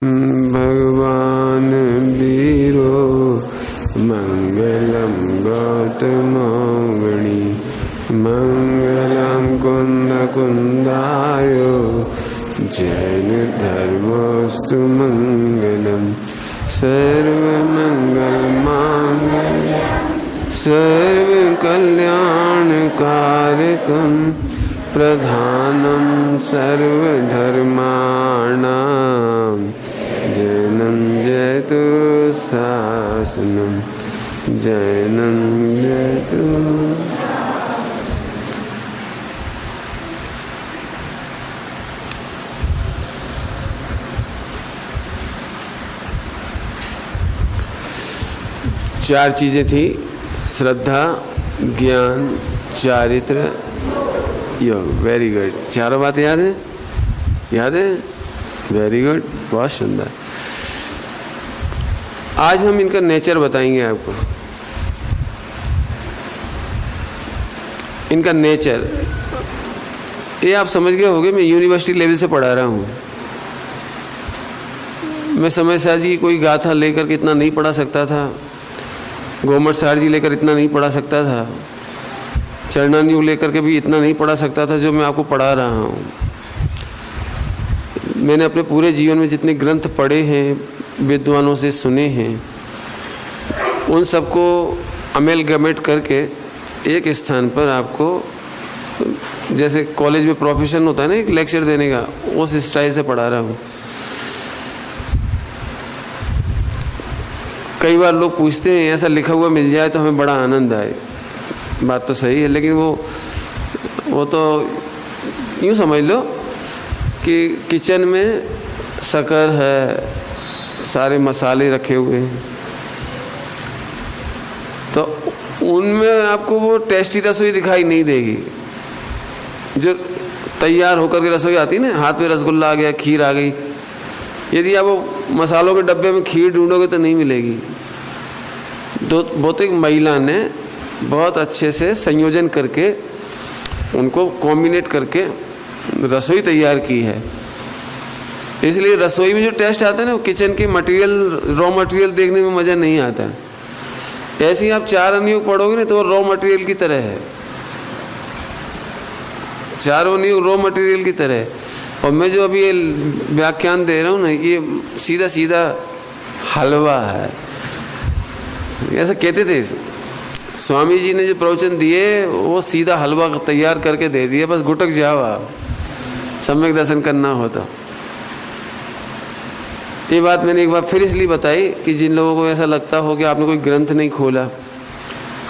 भगवान वीरो मंगलम गौतमौगणी मंगलम कुंद कुंदाय जैन धर्मस्तु मंगलम सर्वमंगल मांगल्य सर्व कल्याणकारकम प्रधानम सर्वधर्माणां जैनं जयतु शासनं जैनं जयतु। चार चीजें थी, श्रद्धा, ज्ञान, चारित्र, योग। Very good. चारों बातें याद है? याद है? वेरी गुड, बहुत सुंदर। आज हम इनका नेचर बताएंगे आपको। इनका नेचर ये आप समझ गए होंगे। मैं यूनिवर्सिटी लेवल से पढ़ा रहा हूँ। मैं समय शाह जी की कोई गाथा लेकर के इतना नहीं पढ़ा सकता था, गोमट सार जी लेकर इतना नहीं पढ़ा सकता था, चरणान्यु लेकर के भी इतना नहीं पढ़ा सकता था जो मैं आपको पढ़ा रहा हूँ। मैंने अपने पूरे जीवन में जितने ग्रंथ पढ़े हैं, विद्वानों से सुने हैं, उन सबको अमेलगमेट करके एक स्थान पर आपको, जैसे कॉलेज में प्रोफेशन होता है ना एक लेक्चर देने का, उस स्टाइल से पढ़ा रहा हूँ। कई बार लोग पूछते हैं ऐसा लिखा हुआ मिल जाए तो हमें बड़ा आनंद आए। बात तो सही है, लेकिन वो तो यूँ समझ लो कि किचन में शक्कर है, सारे मसाले रखे हुए हैं, तो उनमें आपको वो टेस्टी रसोई दिखाई नहीं देगी। जो तैयार होकर के रसोई आती है ना, हाथ में रसगुल्ला आ गया, खीर आ गई, यदि आप वो मसालों के डब्बे में खीर ढूंढोगे तो नहीं मिलेगी। तो बहुत एक महिला ने बहुत अच्छे से संयोजन करके उनको कॉम्बिनेट करके रसोई तैयार की है। इसलिए रसोई में जो टेस्ट आता है ना, वो किचन के मटेरियल, रॉ मटेरियल देखने में मज़ा नहीं आता। ऐसे ही आप चार अनुयोग पढ़ोगे ना तो वो रॉ मटेरियल की तरह है, चारों अनुयोग रॉ मटेरियल की तरह है। और मैं जो अभी ये व्याख्यान दे रहा हूँ ना, ये सीधा सीधा हलवा है, ऐसा कहते थे। स्वामी जी ने जो प्रवचन दिए वो सीधा हलवा तैयार करके दे दिए, बस गुटक जाओ आप, सम्यक दर्शन करना हो तो। ये बात मैंने एक बार फिर इसलिए बताई कि जिन लोगों को ऐसा लगता हो कि आपने कोई ग्रंथ नहीं खोला,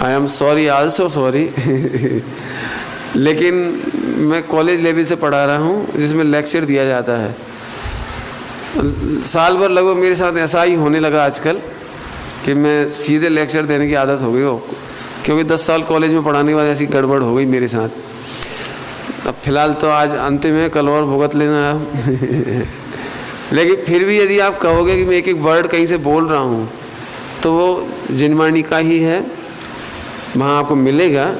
I am sorry, also sorry. लेकिन मैं कॉलेज लेवल से पढ़ा रहा हूँ जिसमें लेक्चर दिया जाता है। साल भर लगभग मेरे साथ ऐसा ही होने लगा आजकल कि मैं सीधे लेक्चर देने की आदत हो गई हो, क्योंकि 10 साल कॉलेज में पढ़ाने के बाद ऐसी गड़बड़ हो गई मेरे साथ। अब फिलहाल तो आज अंतिम है, कल और भुगत लेना। लेकिन फिर भी यदि आप कहोगे कि मैं एक एक वर्ड कहीं से बोल रहा हूँ तो वो जिनवाणी का ही है, वहाँ आपको मिलेगा।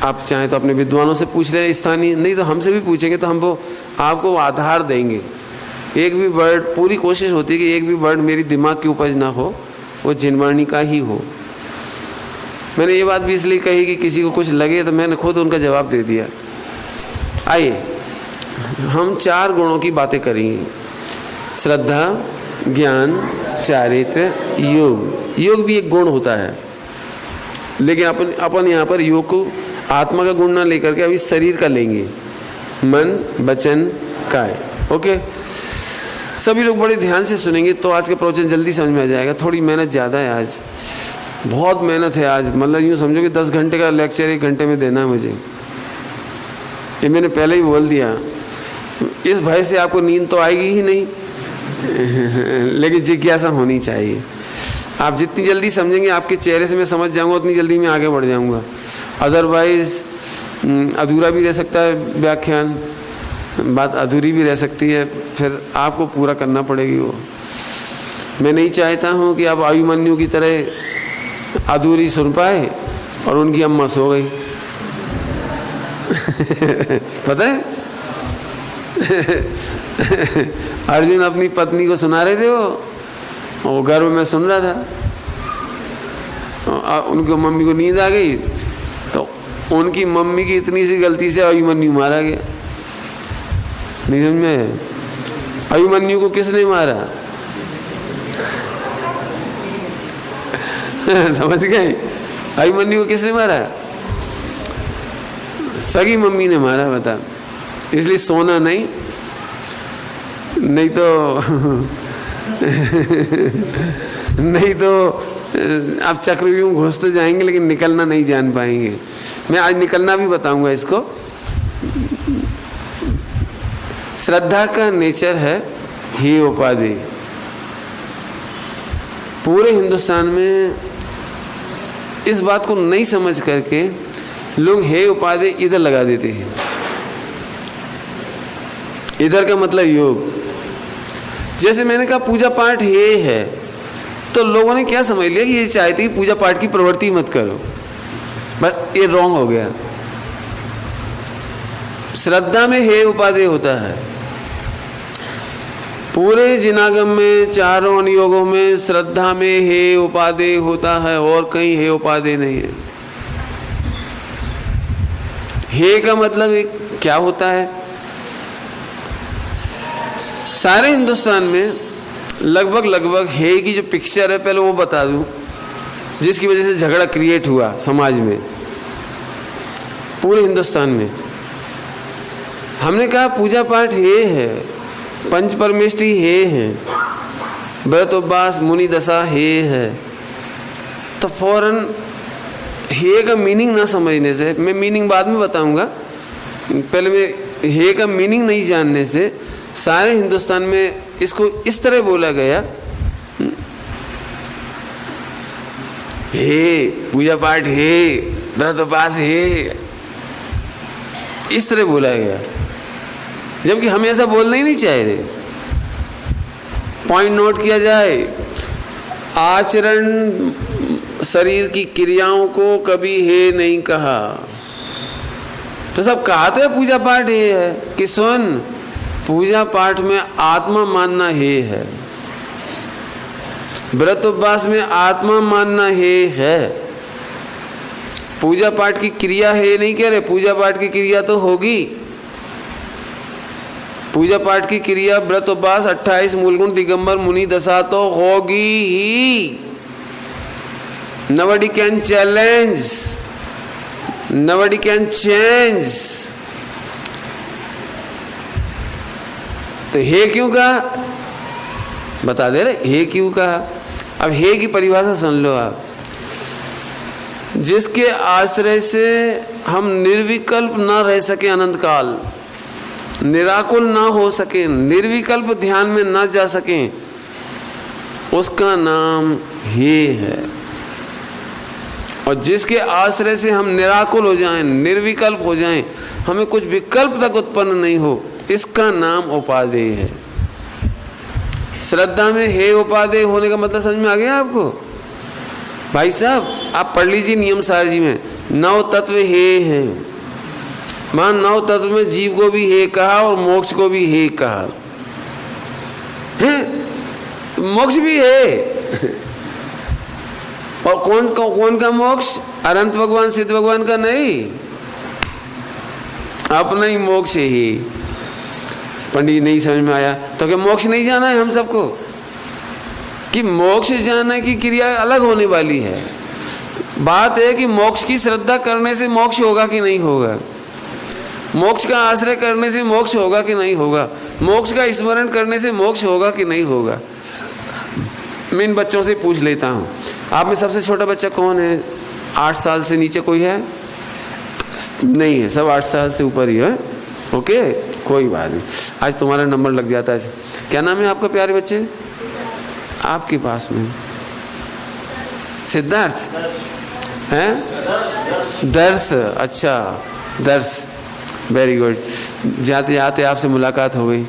आप चाहें तो अपने विद्वानों से पूछ लें स्थानीय, नहीं तो हमसे भी पूछेंगे तो हम वो आपको आधार देंगे। एक भी वर्ड, पूरी कोशिश होती है कि एक भी वर्ड मेरी दिमाग की उपज ना हो, वो जिनवाणी का ही हो। मैंने ये बात भी इसलिए कही कि किसी को कुछ लगे तो मैंने खुद उनका जवाब दे दिया। आइए हम 4 गुणों की बातें करेंगे, श्रद्धा, ज्ञान, चारित्र, योग। योग भी एक गुण होता है, लेकिन अपन यहाँ पर योग को आत्मा का गुण ना लेकर के अभी शरीर का लेंगे, मन, वचन, काय। ओके, सभी लोग बड़े ध्यान से सुनेंगे तो आज का प्रवचन जल्दी समझ में आ जाएगा। थोड़ी मेहनत ज़्यादा है आज, बहुत मेहनत है आज। मतलब यूँ समझो कि 10 घंटे का लेक्चर 1 घंटे में देना है मुझे। ये मैंने पहले ही बोल दिया, इस भय से आपको नींद तो आएगी ही नहीं, लेकिन जिज्ञासा होनी चाहिए। आप जितनी जल्दी समझेंगे, आपके चेहरे से मैं समझ जाऊंगा, उतनी जल्दी मैं आगे बढ़ जाऊंगा। अदरवाइज अधूरा भी रह सकता है व्याख्यान, बात अधूरी भी रह सकती है, फिर आपको पूरा करना पड़ेगी वो। मैं नहीं चाहता हूँ कि आप अभिमन्यु की तरह अधूरी सुन पाए और उनकी अम्मा सो गई। पता है अर्जुन अपनी पत्नी को सुना रहे थे, वो गर्व में सुन रहा था। उनकी मम्मी को नींद आ गई तो उनकी मम्मी की इतनी सी गलती से अभिमन्यु मारा गया। नहीं समझ में? अभिमन्यु को किसने मारा? समझ गए? अभिमन्यु को किसने मारा? सगी मम्मी ने मारा। बता, इसलिए सोना नहीं तो नहीं तो आप चक्रव्यूह घुस तो जाएंगे लेकिन निकलना नहीं जान पाएंगे। मैं आज निकलना भी बताऊंगा इसको। श्रद्धा का नेचर है हे उपाधि। पूरे हिंदुस्तान में इस बात को नहीं समझ करके लोग हे उपाधि इधर लगा देते हैं। इधर का मतलब योग। जैसे मैंने कहा पूजा पाठ हे है, तो लोगों ने क्या समझ लिया कि ये चाहते कि पूजा पाठ की प्रवृत्ति मत करो, बट ये रॉन्ग हो गया। श्रद्धा में हे उपादेय होता है। पूरे जिनागम में चारों अनुयोगों में श्रद्धा में हे उपादेय होता है और कहीं हे उपादेय नहीं है। हे का मतलब क्या होता है? सारे हिंदुस्तान में लगभग हे की जो पिक्चर है, पहले वो बता दूं, जिसकी वजह से झगड़ा क्रिएट हुआ समाज में। पूरे हिंदुस्तान में हमने कहा पूजा पाठ हे है, पंच परमेष्टि हे है, व्रत उपवास मुनि दशा हे है, तो फौरन हे का मीनिंग ना समझने से, मैं मीनिंग बाद में बताऊंगा, पहले मैं हे का मीनिंग नहीं जानने से सारे हिंदुस्तान में इसको इस तरह बोला गया, हे पूजा पाठ हे, व्रत उपवास हे, इस तरह बोला गया, जबकि हम ऐसा बोलना ही नहीं चाह रहे। पॉइंट नोट किया जाए, आचरण शरीर की क्रियाओं को कभी हे नहीं कहा। तो सब कहते हैं पूजा पाठ हे है कि सुन, पूजा पाठ में आत्मा मानना हे है, व्रत उपवास में आत्मा मानना हे है। पूजा पाठ की क्रिया हे नहीं कह रहे, पूजा पाठ की क्रिया तो होगी। पूजा पाठ की क्रिया व्रत उपवास 28 मूलगुण दिगंबर मुनि दशा तो होगी ही। Nobody can challenge, nobody can change। तो हे क्यों कहा? बता दे रहे हे क्यों कहा। अब हे की परिभाषा सुन लो आप। जिसके आश्रय से हम निर्विकल्प ना रह सके, अनंत काल निराकुल ना हो सके, निर्विकल्प ध्यान में ना जा सके, उसका नाम हे है। और जिसके आश्रय से हम निराकुल हो जाएं, निर्विकल्प हो जाएं, हमें कुछ विकल्प तक उत्पन्न नहीं हो, इसका नाम उपादेय है। श्रद्धा में हे उपादेय होने का मतलब समझ में आ गया आपको? भाई साहब आप पढ़ लीजिए नियम सार जी में, 9 तत्व हे हैं। मान 9 तत्व में जीव को भी हे कहा और मोक्ष को भी हे कहा है। मोक्ष भी है। और कौन का मोक्ष? अनंत भगवान सिद्ध भगवान का नहीं, अपना ही मोक्ष ही। पंडित नहीं समझ में आया तो क्या मोक्ष नहीं जाना है हम सबको? कि मोक्ष जाने की क्रिया अलग होने वाली है। बात है कि मोक्ष की श्रद्धा करने से मोक्ष होगा कि नहीं होगा, मोक्ष का आश्रय करने से मोक्ष होगा कि नहीं होगा, मोक्ष का स्मरण करने से मोक्ष होगा कि नहीं होगा। मैं इन बच्चों से पूछ लेता हूँ, आप में सबसे छोटा बच्चा कौन है? 8 साल से नीचे कोई है? नहीं है, सब 8 साल से ऊपर ही है। ओके, कोई बात नहीं, आज तुम्हारा नंबर लग जाता है। क्या नाम है आपका प्यारे बच्चे? आपके पास में सिद्धार्थ हैं? दर्श, अच्छा दर्श, वेरी गुड। जाते जाते आपसे मुलाकात हो गई।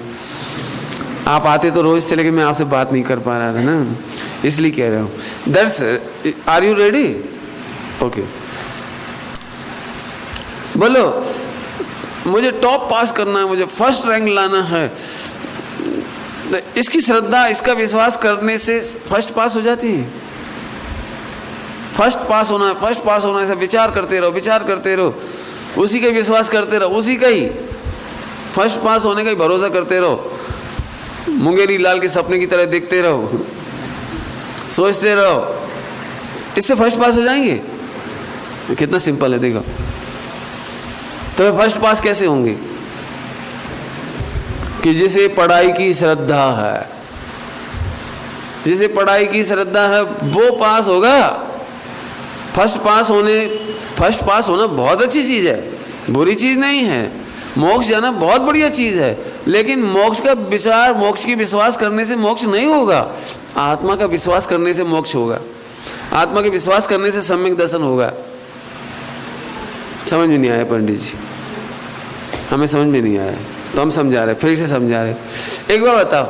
आप आते तो रोज थे, लेकिन मैं आपसे बात नहीं कर पा रहा था ना, इसलिए कह रहा हूँ। दर्श, आर यू रेडी? ओके, बोलो। मुझे टॉप पास करना है, मुझे फर्स्ट रैंक लाना है। इसकी श्रद्धा, इसका विश्वास करने से फर्स्ट पास हो जाती है। फर्स्ट पास होना है, फर्स्ट पास होना है, ऐसा विचार करते रहो, विचार करते रहो, उसी का विश्वास करते रहो, उसी का ही फर्स्ट पास होने का ही भरोसा करते रहो। मुंगेरी लाल के सपने की तरह देखते रहो, सोचते रहो, इससे फर्स्ट पास हो जाएंगे। कितना सिंपल है देखो। तो फर्स्ट पास कैसे होंगे? कि जिसे पढ़ाई की श्रद्धा है, जिसे पढ़ाई की श्रद्धा है वो पास होगा। फर्स्ट पास होना बहुत अच्छी चीज है, बुरी चीज नहीं है। मोक्ष जाना बहुत बढ़िया चीज है, लेकिन मोक्ष का विचार, मोक्ष की विश्वास करने से मोक्ष नहीं होगा। आत्मा का विश्वास करने से मोक्ष होगा। आत्मा के विश्वास करने से सम्यक दर्शन होगा। समझ में नहीं आया पंडित जी? हमें समझ में नहीं आया तो हम समझा रहे, फिर से समझा रहे। एक बार बताओ,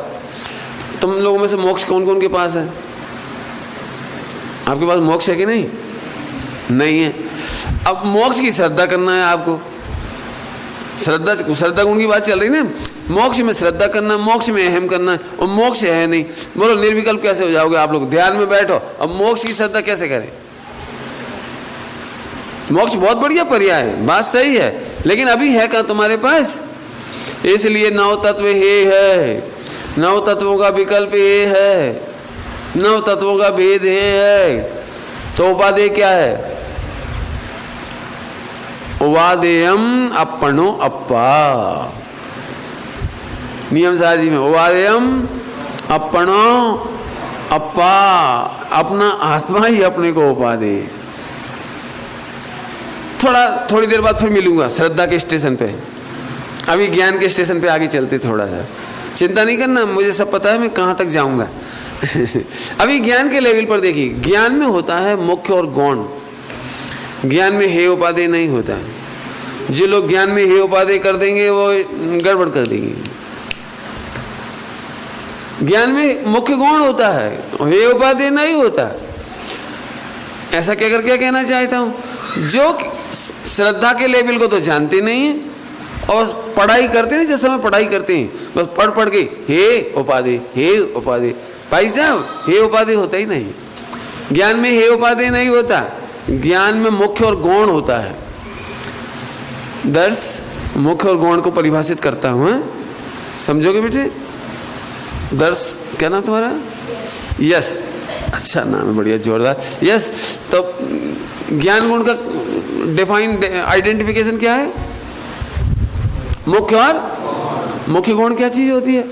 तुम लोगों में से मोक्ष कौन कौन के पास है? आपके पास मोक्ष है कि नहीं? नहीं है। अब मोक्ष की श्रद्धा करना है आपको। श्रद्धा गुण की बात चल रही ना। मोक्ष में श्रद्धा करना, मोक्ष में अहम करना, और मोक्ष है नहीं। बोलो निर्विकल्प कैसे हो जाओगे आप लोग? ध्यान में बैठो। अब मोक्ष की श्रद्धा कैसे करें? मोक्ष बहुत बढ़िया पर्याय है, बात सही है, लेकिन अभी है कहाँ तुम्हारे पास? इसलिए नौ तत्व हे है, नौ तत्वों का विकल्प ये है, नौ तत्वों का भेद है। तो उपादेय क्या है? उपादेयम अपनो अप्पा। नियम साजी में उपादेयम अपनो अप्पा, अपना आत्मा ही अपने को उपादेय। थोड़ी देर बाद फिर मिलूंगा श्रद्धा के स्टेशन पे। अभी ज्ञान के स्टेशन पे आगे चलते थोड़ा सा। चिंता नहीं करना, मुझे सब पता है मैं कहाँ तक जाऊंगा। अभी ज्ञान के लेवल पर देखिए, ज्ञान में होता है मुख्य और गौण। ज्ञान में हे उपादेय नहीं होता है। जो लोग ज्ञान में हे उपादेय कर देंगे वो गड़बड़ कर देंगे। ज्ञान में मुख्य गौण होता है, हे उपादेय नहीं होता। ऐसा क्या कर क्या कहना चाहता हूँ? जो श्रद्धा के लेवल को तो जानते नहीं है और पढ़ाई करते हैं, जैसे हम पढ़ाई करते हैं बस पढ़ के हे उपादेय, हे उपादेय। भाई साहब, हे उपादेय होता ही नहीं। ज्ञान में हे उपादेय नहीं होता, ज्ञान में मुख्य और गौण होता है। दर्श मुख्य और गौण को परिभाषित करता हूं, समझोगे बेटे? दर्श क्या नाम तुम्हारा? यस, अच्छा नाम है, बढ़िया, जोरदार। यस, तो ज्ञान गुण का डिफाइन आइडेंटिफिकेशन क्या है? मुख्य और मुख्य गुण क्या चीज होती है?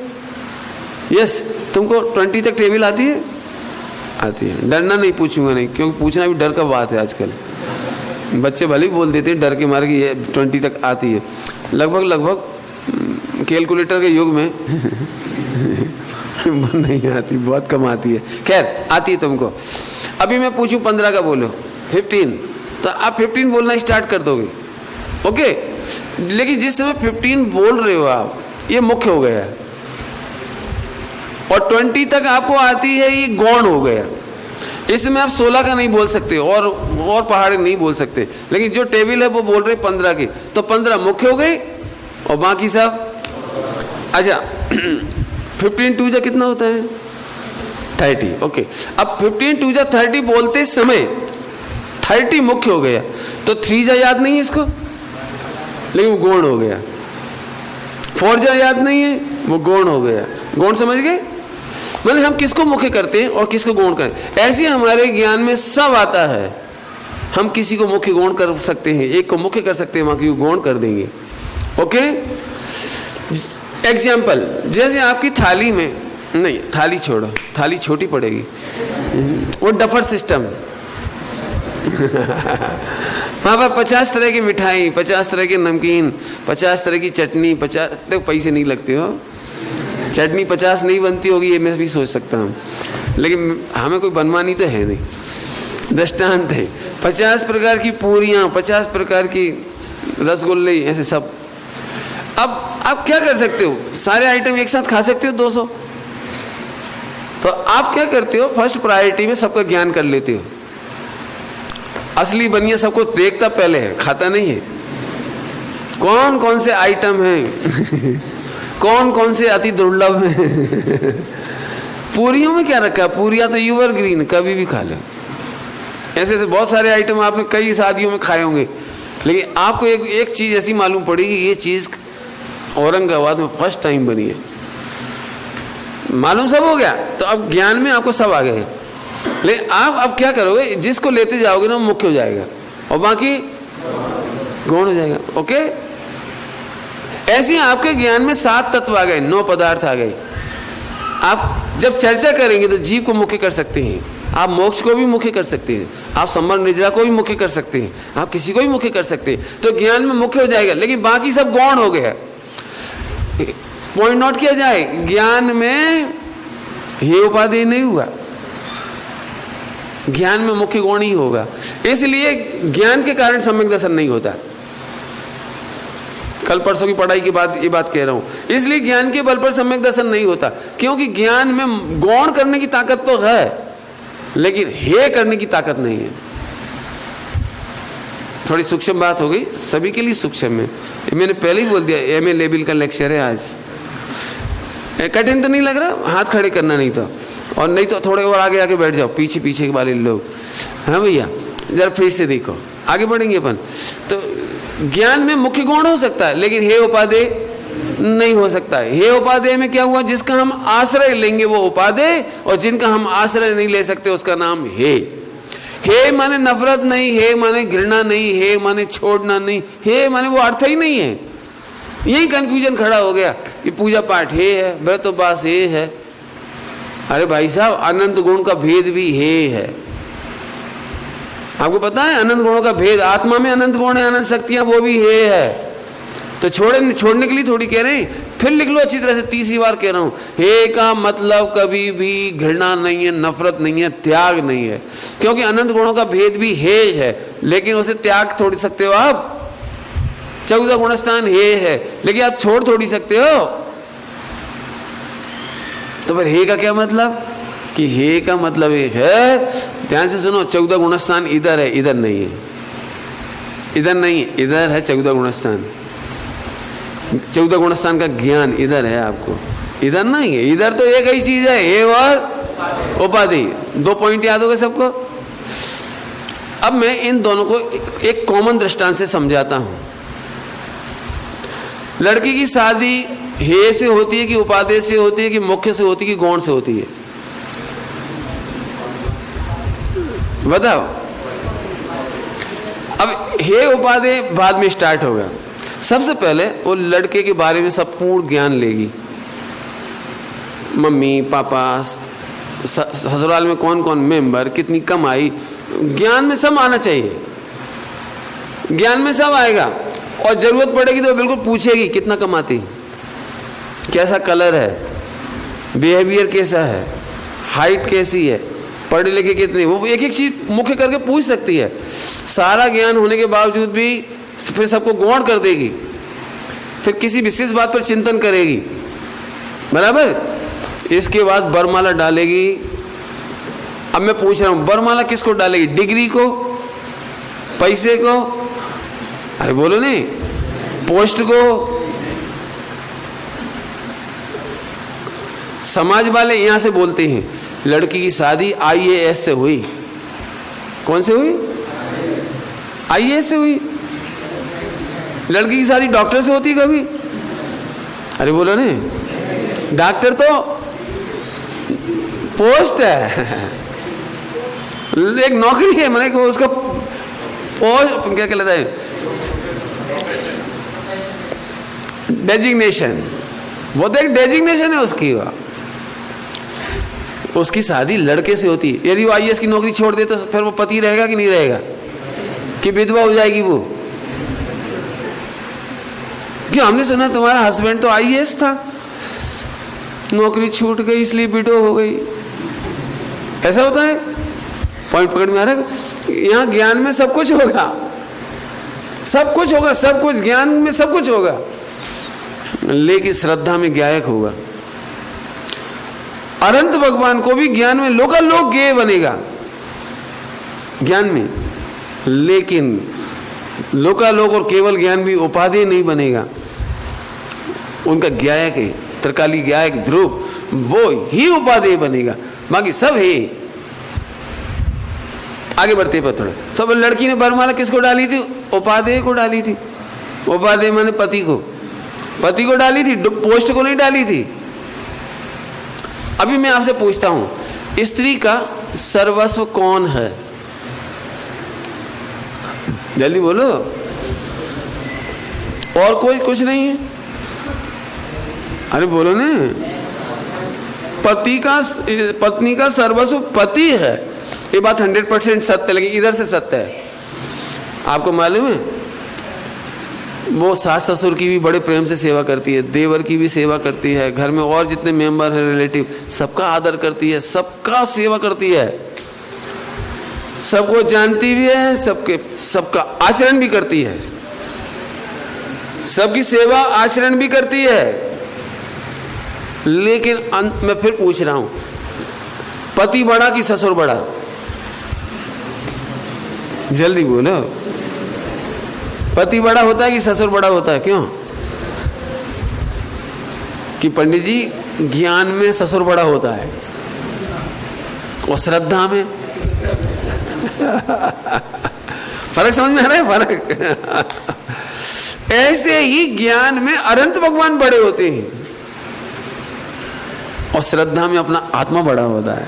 यस, तुमको 20 तक टेबल आती है? आती है। डरना नहीं, पूछूंगा नहीं, क्योंकि पूछना भी डर का बात है आजकल। बच्चे भले ही बोल देते हैं डर के मारे कि ये 20 तक आती है। लगभग कैलकुलेटर के युग में नहीं आती, बहुत कम आती है। खैर, आती है तुमको। अभी मैं पूछूं 15 का बोलो, 15, तो आप 15 बोलना स्टार्ट कर दोगे, ओके? लेकिन जिस समय 15 बोल रहे हो आप, ये मुख्य हो गया, और 20 तक आपको आती है, ये गौण हो गया। इसमें आप 16 का नहीं बोल सकते और पहाड़ी नहीं बोल सकते, लेकिन जो टेबल है वो बोल रहे 15 की, तो 15 मुख्य हो गई और बाकी सब। अच्छा, 15 2 जा कितना होता है? 30, ओके। अब 15 2 जा 30 बोलते समय 30 मुख्य हो गया, तो 3 जा याद नहीं है इसको, लेकिन वो गौण हो गया। 4 जा याद नहीं है, वो गौण हो गया। गौण समझ गए? मतलब हम किसको मुख्य करते हैं और किसको गौण करें, ऐसे हमारे ज्ञान में सब आता है। हम किसी को मुख्य गौण कर सकते हैं, एक को मुख्य कर सकते हैं, बाकी को गौण कर देंगे, ओके? एग्जाम्पल, जैसे आपकी थाली में, नहीं थाली छोड़ो, थाली छोटी पड़ेगी, वो डफर सिस्टम। वहाँ पर 50 तरह की मिठाई, 50 तरह के नमकीन, 50 तरह की चटनी, 50 देखो पैसे नहीं लगते हो, चटनी 50 नहीं बनती होगी, ये मैं भी सोच सकता हूँ, लेकिन हमें कोई बनवानी तो है नहीं। दृष्टांत है, 50 प्रकार की पूरियाँ, 50 प्रकार की रसगुल्ले, ऐसे सब। अब आप क्या कर सकते हो? सारे आइटम एक साथ खा सकते हो 200। तो आप क्या करते हो? फर्स्ट प्रायोरिटी में सबका ज्ञान कर लेते हो। असली बनिया सबको देखता पहले है, खाता नहीं है। कौन कौन से आइटम हैं कौन कौन से अति दुर्लभ हैं। पूरियों में क्या रखा है, पूरियां तो यूवर ग्रीन, कभी भी खा लो। ऐसे ऐसे बहुत सारे आइटम आपने कई शादियों में खाए होंगे, लेकिन आपको एक चीज ऐसी मालूम पड़ी कि ये चीज औरंगाबाद में फर्स्ट टाइम बनी है। मालूम सब हो गया, तो अब ज्ञान में आपको सब आ गए। लेकिन आप अब क्या करोगे, जिसको लेते जाओगे ना वो मुख्य हो जाएगा और बाकी गौण हो जाएगा। ओके, ऐसे ही आपके ज्ञान में 7 तत्व आ गए, 9 पदार्थ आ गए। आप जब चर्चा करेंगे तो जीव को मुख्य कर सकते हैं, आप मोक्ष को भी मुख्य कर सकते हैं, आप संबंध निद्रा को भी मुख्य कर सकते हैं, आप किसी को भी मुख्य कर सकते हैं, तो ज्ञान में मुख्य हो जाएगा। लेकिन बाकी सब गौण हो गया। पॉइंट नोट किया जाए, ज्ञान में हे उपाधि नहीं हुआ, ज्ञान में मुख्य गौण ही होगा। इसलिए ज्ञान के कारण सम्यक दर्शन नहीं होता। कल परसों की पढ़ाई के बाद ये बात कह रहा हूं। इसलिए ज्ञान के बल पर सम्यक दर्शन नहीं होता, क्योंकि ज्ञान में गौण करने की ताकत तो है, लेकिन हे करने की ताकत नहीं है। थोड़ी सूक्ष्म बात हो गई, सभी के लिए सूक्ष्म है। मैंने पहले ही बोल दिया, एमए लेवल का लेक्चर है आज। कठिन तो नहीं लग रहा, हाथ खड़े करना नहीं तो, और नहीं तो थोड़े और आगे आके बैठ जाओ, पीछे पीछे वाले लोग। हाँ भैया, जरा फिर से देखो, आगे बढ़ेंगे अपन। तो ज्ञान में मुख्य गुण हो सकता है, लेकिन हे उपादेय नहीं हो सकता है। हे उपादेय में क्या हुआ, जिसका हम आश्रय लेंगे वो उपादेय, और जिनका हम आश्रय नहीं ले सकते उसका नाम हे। हे माने नफरत नहीं, हे माने घृणा नहीं, हे माने छोड़ना नहीं, हे माने वो अर्थ ही नहीं है। यही कंफ्यूजन खड़ा हो गया कि पूजा पाठ हे है, व्रतोपवास हे है। अरे भाई साहब, अनंत गुण का भेद भी हे है। आपको पता है अनंत गुणों का भेद, आत्मा में अनंत गुण है, अनंत शक्तियां, वो भी हे है। तो छोड़ने के लिए थोड़ी कह रहे हैं, फिर लिख लो अच्छी तरह से, तीसरी बार कह रहा हूं, हे का मतलब कभी भी घृणा नहीं है, नफरत नहीं है, त्याग नहीं है। क्योंकि अनंत गुणों का भेद भी हे है, लेकिन उसे त्याग थोड़ी सकते हो आप। 14 गुणस्थान हे है, लेकिन आप छोड़ थोड़ी सकते हो। तो फिर हे का क्या मतलब, कि हे का मतलब एक है, ध्यान से सुनो, 14 गुणस्थान इधर है, इधर नहीं है, इधर नहीं है, इधर है 14 गुणस्थान। 14 गुणस्थान का ज्ञान इधर है आपको, इधर नहीं है। इधर तो एक ही चीज है, हे और उपाधि। 2 पॉइंट याद हो गए सबको। अब मैं इन दोनों को एक कॉमन दृष्टांत से समझाता हूं। लड़की की शादी हे से होती है कि उपादेय से होती है, कि मुख्य से होती है, कि गौण से होती है, बताओ। अब हे उपादेय बाद में स्टार्ट होगा। सबसे पहले वो लड़के के बारे में सब पूर्ण ज्ञान लेगी, मम्मी पापा, ससुराल में कौन कौन मेंबर, कितनी कमाई, ज्ञान में सब आना चाहिए। ज्ञान में सब आएगा, और जरूरत पड़ेगी तो बिल्कुल पूछेगी कितना कमाती, कैसा कलर है, बिहेवियर कैसा है, हाइट कैसी है, पढ़े लिखे कितने, वो एक एक चीज मुख्य करके पूछ सकती है। सारा ज्ञान होने के बावजूद भी फिर सबको गौण कर देगी, फिर किसी विशेष बात पर चिंतन करेगी, बराबर। इसके बाद वरमाला डालेगी। अब मैं पूछ रहा हूं, वरमाला किसको डालेगी, डिग्री को, पैसे को, अरे बोलो नहीं, पोस्ट को। समाज वाले यहां से बोलते हैं लड़की की शादी IAS से हुई। कौन से हुई, IAS से हुई। लड़की की शादी डॉक्टर से होती कभी, अरे बोलो नहीं, डॉक्टर तो पोस्ट है, एक नौकरी है, मैंने को उसका पोस्ट क्या कहलाता है, डेजिग्नेशन, वो तो एक डेजिग्नेशन है उसकी। उसकी शादी लड़के से होती है। यदि वो IAS की नौकरी छोड़ दे तो फिर वो पति रहेगा कि नहीं रहेगा, कि विधवा हो जाएगी वो। क्यों, हमने सुना तुम्हारा हस्बैंड तो IAS था, नौकरी छूट गई इसलिए विडो हो गई, ऐसा होता है। पॉइंट पकड़ में आ रहा है। यहाँ ज्ञान में सब कुछ होगा, सब कुछ होगा, सब कुछ ज्ञान में सब कुछ होगा, लेकिन श्रद्धा में ज्ञायक होगा। अनंत भगवान को भी ज्ञान में लोकालोक ज्ञेय बनेगा, ज्ञान में, लेकिन लोकालोक और केवल ज्ञान भी उपाधि नहीं बनेगा। उनका गायक है, त्रिकाली गायक ध्रुव, वो ही उपादेय बनेगा, बाकी सब है। आगे बढ़ते पर थोड़ा, सब लड़की ने वरमाला किसको डाली थी? उपादेय को डाली थी। उपादेय माने पति को डाली थी, पोस्ट को नहीं डाली थी। अभी मैं आपसे पूछता हूं, स्त्री का सर्वस्व कौन है? जल्दी बोलो। और कोई कुछ नहीं है? अरे बोलो ना। पत्नी का सर्वस्व पति है, ये बात 100% सत्य लगी, इधर से सत्य है। आपको मालूम है, वो सास ससुर की भी बड़े प्रेम से सेवा करती है, देवर की भी सेवा करती है, घर में और जितने मेंबर हैं रिलेटिव सबका आदर करती है, सबका सेवा करती है, सबको जानती भी है, सबका आचरण भी करती है, सबकी सेवा आचरण भी करती है। लेकिन मैं फिर पूछ रहा हूं, पति बड़ा कि ससुर बड़ा? जल्दी बोलो। पति बड़ा होता है कि ससुर बड़ा होता है? क्यों? कि पंडित जी ज्ञान में ससुर बड़ा होता है और श्रद्धा में फर्क समझ में आ रहा है? फर्क ऐसे ही ज्ञान में अनंत भगवान बड़े होते हैं और श्रद्धा में अपना आत्मा बड़ा होता है।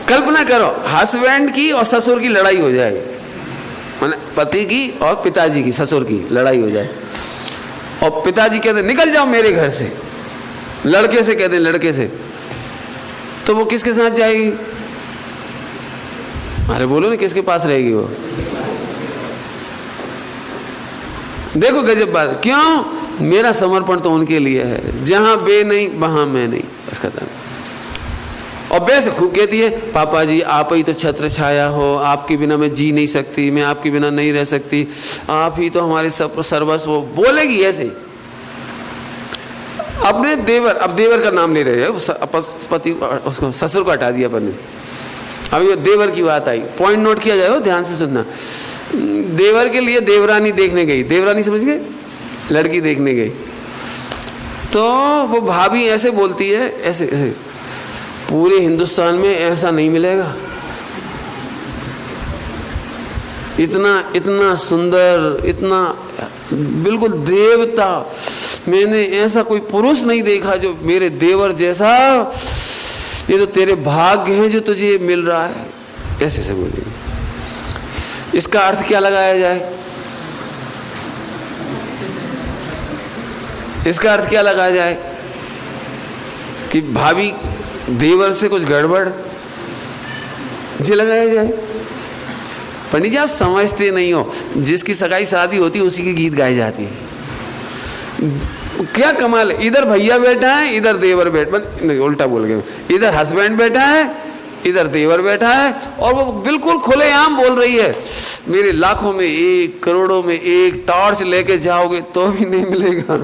कल्पना करो, हस्बैंड की और ससुर की लड़ाई हो जाए, माने पति की और पिताजी की, ससुर की लड़ाई हो जाए, और पिताजी कहते निकल जाओ मेरे घर से, लड़के से कहते लड़के से, तो वो किसके साथ जाएगी? अरे बोलो ना, किसके पास रहेगी वो? देखो गजब बात। क्यों? मेरा समर्पण तो उनके लिए है, जहां बे नहीं वहां मैं नहीं, बस खत्म। और बे से खूब कहती है, पापा जी आप ही तो छत्र छाया हो, आपके बिना मैं जी नहीं सकती, मैं आपके बिना नहीं रह सकती, आप ही तो हमारे सब सर्वस्व, बोलेगी ऐसे। अपने देवर, अब देवर का नाम ले रहे हैं, पति उसको ससुर को हटा दिया अपन ने, अब ये देवर की बात आई, पॉइंट नोट किया जाए, ध्यान से सुनना। देवर के लिए देवरानी देखने गई, देवरानी समझ गए, लड़की देखने गई, तो वो भाभी ऐसे बोलती है, ऐसे ऐसे, पूरे हिंदुस्तान में ऐसा नहीं मिलेगा, इतना सुंदर, इतना बिल्कुल देवता, मैंने ऐसा कोई पुरुष नहीं देखा जो मेरे देवर जैसा, ये तो तेरे भाग्य हैं जो तुझे मिल रहा है, ऐसे से बोलेंगे। इसका अर्थ क्या लगाया जाए? इसका अर्थ क्या लगाया जाए कि भाभी देवर से कुछ गड़बड़ जी लगाया जाए? पंडित जी आप समझते नहीं हो, जिसकी सगाई शादी होती है उसी की गीत गाई जाती है। क्या कमाल है, इधर भैया बैठा है, इधर देवर बैठा, नहीं उल्टा बोल गए, इधर हस्बैंड बैठा है, इधर देवर बैठा है, और वो बिल्कुल खुलेआम बोल रही है, मेरे लाखों में एक, करोड़ों में एक, टॉर्च लेके जाओगे तो भी नहीं मिलेगा।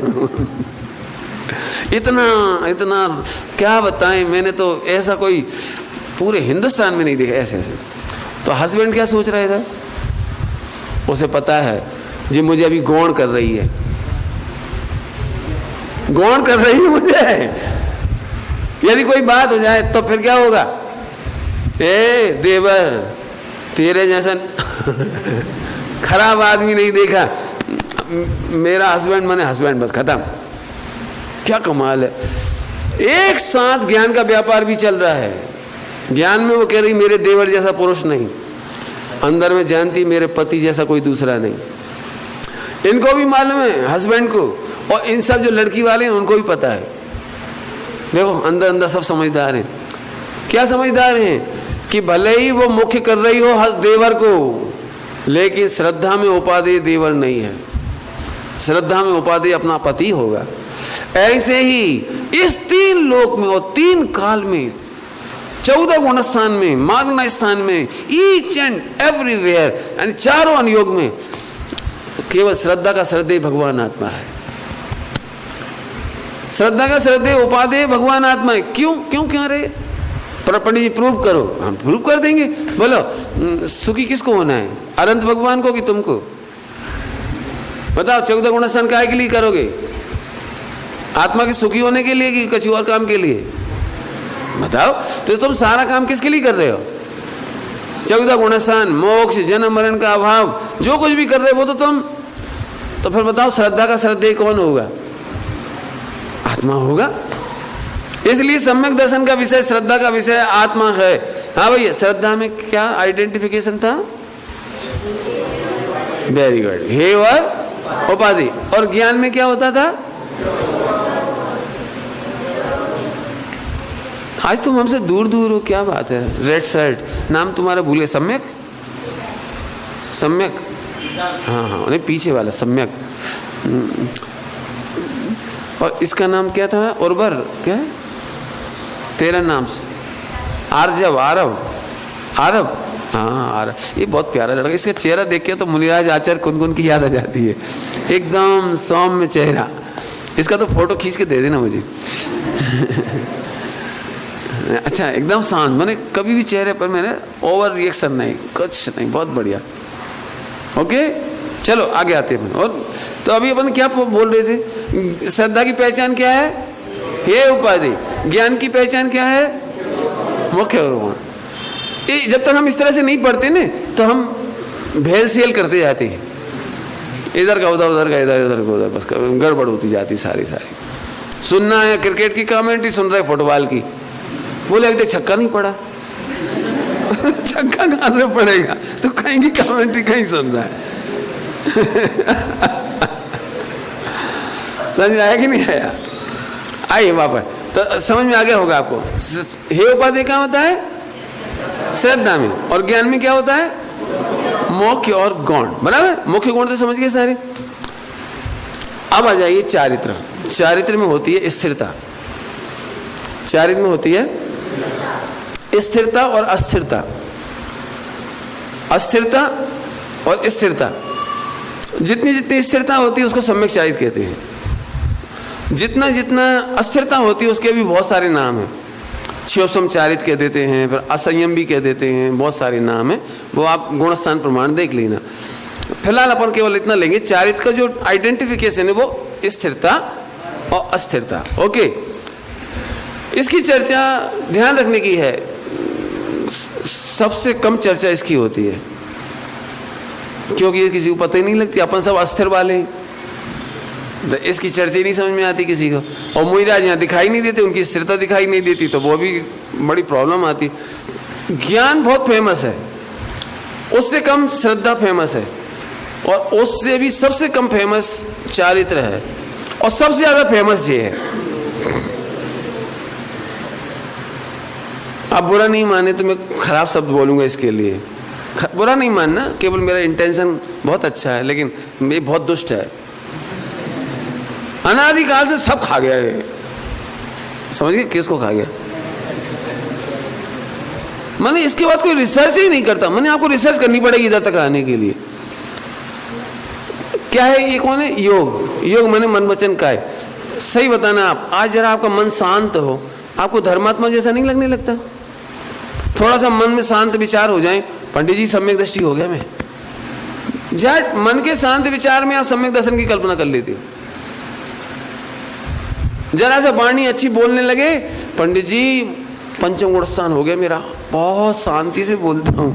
इतना क्या बताएं, मैंने तो ऐसा कोई पूरे हिंदुस्तान में नहीं देखा ऐसे ऐसे। तो हस्बैंड क्या सोच रहा था? उसे पता है जी मुझे अभी गौण कर रही है, गौण कर रही है मुझे, यदि कोई बात हो जाए तो फिर क्या होगा? ए देवर, तेरे जैसा खराब आदमी नहीं देखा, मेरा हस्बैंड माने हस्बैंड, बस खत्म। क्या कमाल है, एक साथ ज्ञान का व्यापार भी चल रहा है। ज्ञान में वो कह रही मेरे देवर जैसा पुरुष नहीं, अंदर में जानती मेरे पति जैसा कोई दूसरा नहीं। इनको भी मालूम है, हस्बैंड को, और इन सब जो लड़की वाले हैं उनको भी पता है। देखो अंदर अंदर सब समझदार हैं। क्या समझदार हैं? कि भले ही वो मुख्य कर रही हो देवर को, लेकिन श्रद्धा में उपादेय देवर नहीं है, श्रद्धा में उपादेय अपना पति होगा। ऐसे ही इस 3 लोक में और 3 काल में, 14 गुणस्थान में, माग्ना स्थान में, ईच एंड एवरीवेयर, यानी चारों अनुयोग में केवल श्रद्धा का श्रद्धेय भगवान आत्मा है। श्रद्धा का श्रद्धेय उपादेय भगवान आत्मा है। क्यों क्यों क्यों रे? पंडित जी प्रूव करो। हम प्रूव कर देंगे। बोलो सुखी किसको होना है, अनंत भगवान को कि तुमको? बताओ 14 गुण स्नान काहे के लिए करोगे? आत्मा की सुखी होने के लिए कि किसी और काम के लिए? बताओ। तो तुम सारा काम किसके लिए कर रहे हो? 14 गुण स्नान, मोक्ष, जन्म मरण का अभाव, जो कुछ भी कर रहे हो वो तो तुम, तो फिर बताओ श्रद्धा का श्रद्धेय कौन होगा? आत्मा होगा। इसलिए सम्यक दर्शन का विषय, श्रद्धा का विषय आत्मा है। हाँ भैया, श्रद्धा में क्या आइडेंटिफिकेशन था? वेरी गुड, हे और उपाधि। और ज्ञान में क्या होता था? आज तुम हमसे दूर दूर हो, क्या बात है? रेड शर्ट, नाम तुम्हारा भूले, सम्यक? सम्यक, हाँ हाँ, नहीं पीछे वाला सम्यक। और इसका नाम क्या था? उर्वर, क्या है तेरा नाम? आरजव, आरव, आरव, हाँ आरव। ये बहुत प्यारा लड़का, इसका चेहरा देख के तो मुनिराज आचार्य कुन की याद आ जाती है। एकदम सौम्य चेहरा। इसका तो फोटो खींच के दे देना मुझे। अच्छा, एकदम शांत, मैंने कभी भी चेहरे पर मैंने ओवर रिएक्शन नहीं, कुछ नहीं, बहुत बढ़िया। ओके, चलो आगे आते हैं। और तो अभी अपन क्या बोल रहे थे? श्रद्धा की पहचान क्या है? हे उपाधि। ज्ञान की पहचान क्या है? मुख्य और गौण। जब तक हम इस तरह से नहीं पढ़ते ना, तो हम भेल सेल करते जाते हैं, इधर का उधर, उधर का इधर, उधर का उधर, बस गड़बड़ होती जाती सारी। सुनना है क्रिकेट की कमेंट्री, सुन रहे फुटबॉल की, बोले अभी तक छक्का नहीं पड़ा। छक्का कहां से पड़ेगा? तो कहीं की कमेंट्री कहीं सुन रहा है। समझ में आया कि नहीं आया? आइए वापस, तो समझ में आ गया होगा आपको। हे उपाधि क्या होता है? श्रद्धा में। और ज्ञान में क्या होता है? मुख्य और गौण, बराबर। मुख्य गौण तो समझ गए सारे। अब आ जाइए चारित्र। चारित्र में होती है स्थिरता। चारित्र में होती है स्थिरता और अस्थिरता। अस्थिरता और स्थिरता, जितनी जितनी स्थिरता होती है उसको सम्यक चारित्र कहते हैं। जितना जितना अस्थिरता होती है उसके भी बहुत सारे नाम हैं। क्षोभसम चारित्र कह देते हैं, फिर असंयम भी कह देते हैं, बहुत सारे नाम हैं। वो आप गुण स्थान प्रमाण देख लेना। फिलहाल अपन केवल इतना लेंगे, चारित्र का जो आइडेंटिफिकेशन है वो स्थिरता और अस्थिरता। ओके, इसकी चर्चा ध्यान रखने की है, सबसे कम चर्चा इसकी होती है, क्योंकि ये किसी को पता ही नहीं लगती। अपन सब अस्थिर वाले हैं, तो इसकी चर्चा ही नहीं समझ में आती किसी को। और मुनिराज यहाँ दिखाई नहीं देते, उनकी स्थिरता दिखाई नहीं देती, तो वो भी बड़ी प्रॉब्लम आती। ज्ञान बहुत फेमस है, उससे कम श्रद्धा फेमस है, और उससे भी सबसे कम फेमस चारित्र है, और सबसे ज्यादा फेमस ये है। आप बुरा नहीं माने तो मैं खराब शब्द बोलूंगा इसके लिए, बुरा नहीं मानना, केवल मेरा इंटेंशन बहुत अच्छा है, लेकिन ये बहुत दुष्ट है। अनादिकाल से सब खा गया है, समझ गए? किसको खा गया? मैंने इसके बाद कोई रिसर्च ही नहीं करता। मैंने आपको रिसर्च करनी पड़ेगी इधर तक आने के लिए। क्या है ये? कौन है? योग। योग मैंने मन वचन का है। सही बताना आप, आज जरा आपका मन शांत हो, आपको धर्मात्मा जैसा नहीं लगने लगता? थोड़ा सा मन में शांत विचार हो जाए, पंडित जी सम्यक दृष्टि हो गया। मैं जट मन के शांत विचार में आप सम्यक दर्शन की कल्पना कर लेते हो। जरा सा वाणी अच्छी बोलने लगे, पंडित जी पंचम गुण स्थान हो गया मेरा, बहुत शांति से बोलता हूं।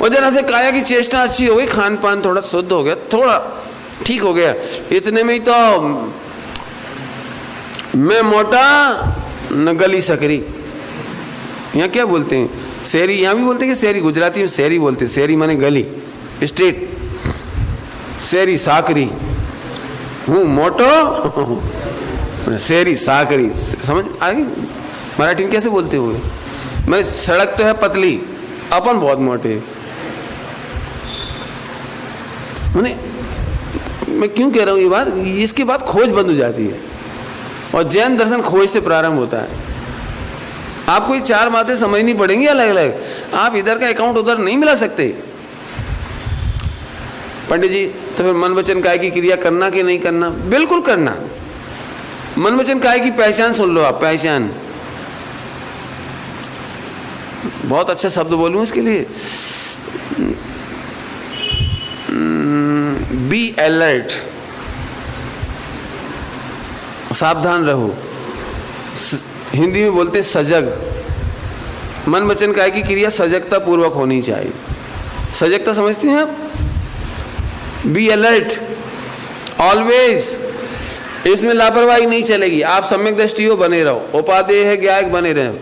और जरा से काया की चेष्टा अच्छी हो गई, खान पान थोड़ा शुद्ध हो गया, थोड़ा ठीक हो गया, इतने में ही तो मैं मोटा न गली सकरी। यहाँ क्या बोलते हैं? शहरी। यहाँ भी बोलते हैं कि शहरी, गुजराती में शहरी बोलते हैं। शहरी माने गली, स्ट्रीट। शहरी साकरी, हूँ मोटो, शहरी साकरी। समझ आ गई? मराठी में कैसे बोलते हुए? मैं सड़क तो है पतली, अपन बहुत मोटे। मैं क्यों कह रहा हूँ ये बात? इसके बाद खोज बंद हो जाती है, और जैन दर्शन खोज से प्रारंभ होता है। आपको ये चार बातें समझनी पड़ेंगी अलग अलग। आप इधर का अकाउंट उधर नहीं मिला सकते। पंडित जी तो फिर मन वचन काया की क्रिया करना कि नहीं करना? बिल्कुल करना। मन वचन काया की पहचान सुन लो आप। पहचान बहुत अच्छा शब्द बोलूं इसके लिए। बी अलर्ट, सावधान रहो। हिंदी में बोलते हैं सजग। मन वचन काया की क्रिया सजगता पूर्वक होनी चाहिए। सजगता समझते हैं आप? बी अलर्ट ऑलवेज, इसमें लापरवाही नहीं चलेगी। आप सम्यक दृष्टियो बने रहो, उपादेय है ज्ञायक बने रहो,